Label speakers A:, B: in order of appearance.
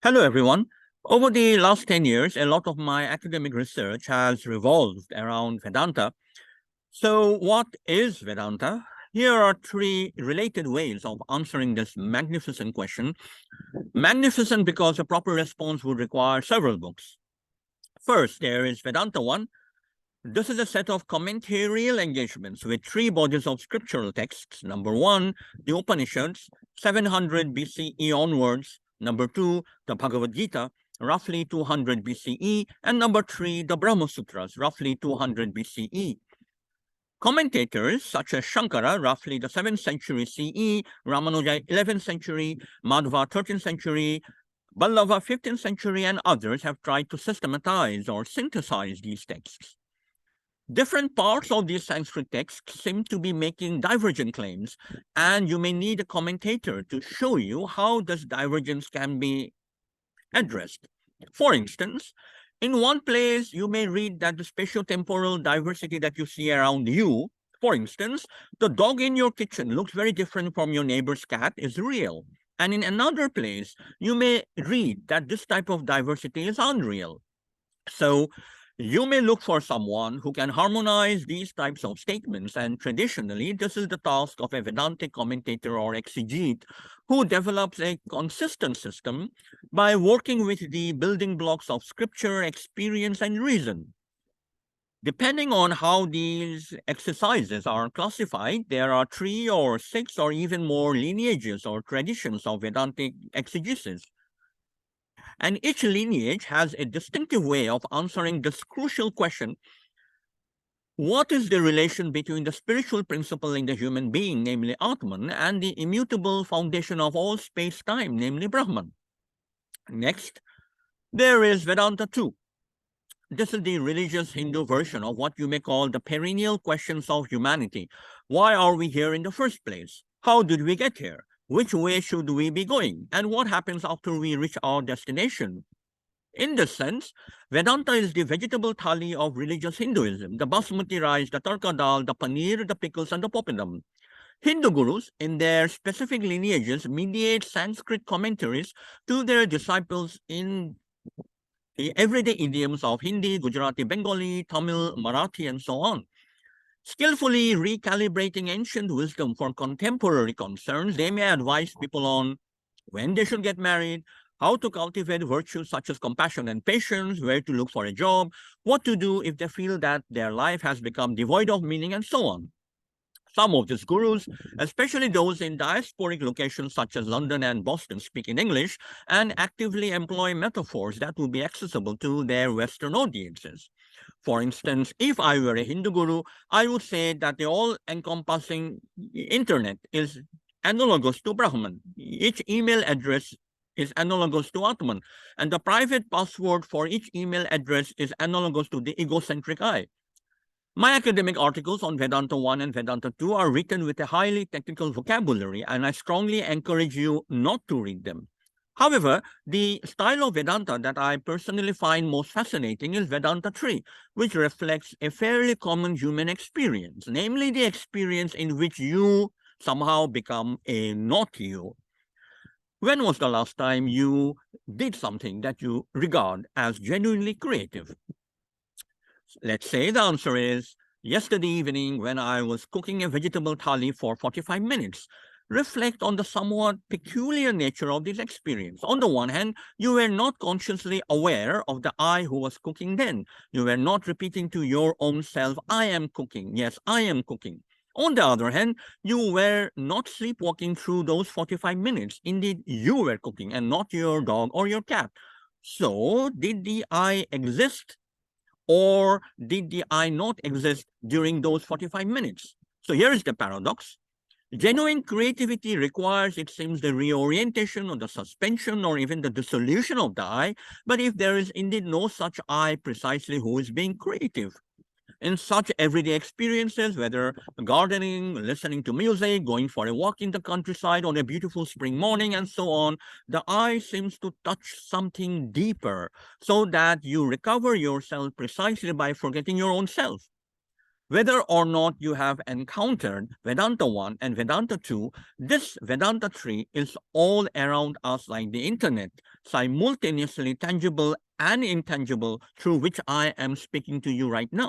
A: Hello, everyone. Over the last 10 years, a lot of my academic research has revolved around Vedanta. So, what is Vedanta? Here are three related ways of answering this magnificent question. Magnificent because a proper response would require several books. First, there is Vedanta 1. This is a set of commentarial engagements with three bodies of scriptural texts. Number 1, the Upanishads, 700 BCE onwards. Number 2, the Bhagavad Gita, roughly 200 BCE. And number 3, the Brahma Sutras, roughly 200 BCE. Commentators such as Shankara, roughly the 7th century CE, Ramanuja 11th century, Madhva 13th century, Vallabha 15th century, and others have tried to systematize or synthesize these texts. Different parts of these Sanskrit texts seem to be making divergent claims, and you may need a commentator to show you how this divergence can be addressed. For instance, in one place, you may read that the spatio-temporal diversity that you see around you, for instance, the dog in your kitchen looks very different from your neighbor's cat, is real. And in another place, you may read that this type of diversity is unreal. So you may look for someone who can harmonize these types of statements, and traditionally, this is the task of a Vedantic commentator or exegete who develops a consistent system by working with the building blocks of scripture, experience, and reason. Depending on how these exercises are classified, there are 3 or 6 or even more lineages or traditions of Vedantic exegesis. And each lineage has a distinctive way of answering this crucial question: what is the relation between the spiritual principle in the human being, namely Atman, and the immutable foundation of all space-time, namely Brahman? Next, there is Vedanta 2. This is the religious Hindu version of what you may call the perennial questions of humanity. Why are we here in the first place? How did we get here? Which way should we be going? And what happens after we reach our destination? In this sense, Vedanta is the vegetable thali of religious Hinduism: the basmati rice, the tarka dal, the paneer, the pickles, and the poppadom. Hindu gurus, in their specific lineages, mediate Sanskrit commentaries to their disciples in the everyday idioms of Hindi, Gujarati, Bengali, Tamil, Marathi, and so on. Skillfully recalibrating ancient wisdom for contemporary concerns, they may advise people on when they should get married, how to cultivate virtues such as compassion and patience, where to look for a job, what to do if they feel that their life has become devoid of meaning, and so on. Some of these gurus, especially those in diasporic locations such as London and Boston, speak in English and actively employ metaphors that will be accessible to their Western audiences. For instance, if I were a Hindu guru, I would say that the all-encompassing internet is analogous to Brahman. Each email address is analogous to Atman, and the private password for each email address is analogous to the egocentric I. My academic articles on Vedanta 1 and Vedanta 2 are written with a highly technical vocabulary, and I strongly encourage you not to read them. However, the style of Vedanta that I personally find most fascinating is Vedanta 3, which reflects a fairly common human experience, namely the experience in which you somehow become a not you. When was the last time you did something that you regard as genuinely creative? Let's say the answer is yesterday evening when I was cooking a vegetable thali for 45 minutes. Reflect on the somewhat peculiar nature of this experience. On the one hand, you were not consciously aware of the I who was cooking then. You were not repeating to your own self, I am cooking. Yes, I am cooking. On the other hand, you were not sleepwalking through those 45 minutes. Indeed, you were cooking and not your dog or your cat. So, did the I exist, or did the I not exist during those 45 minutes? So here is the paradox. Genuine creativity requires, it seems, the reorientation or the suspension or even the dissolution of the I. But if there is indeed no such I, precisely who is being creative? In such everyday experiences, whether gardening, listening to music, going for a walk in the countryside on a beautiful spring morning, and so on, the I seems to touch something deeper, so that you recover yourself precisely by forgetting your own self. Whether or not you have encountered Vedanta 1 and Vedanta 2, this Vedanta 3 is all around us like the internet, simultaneously tangible and intangible, through which I am speaking to you right now.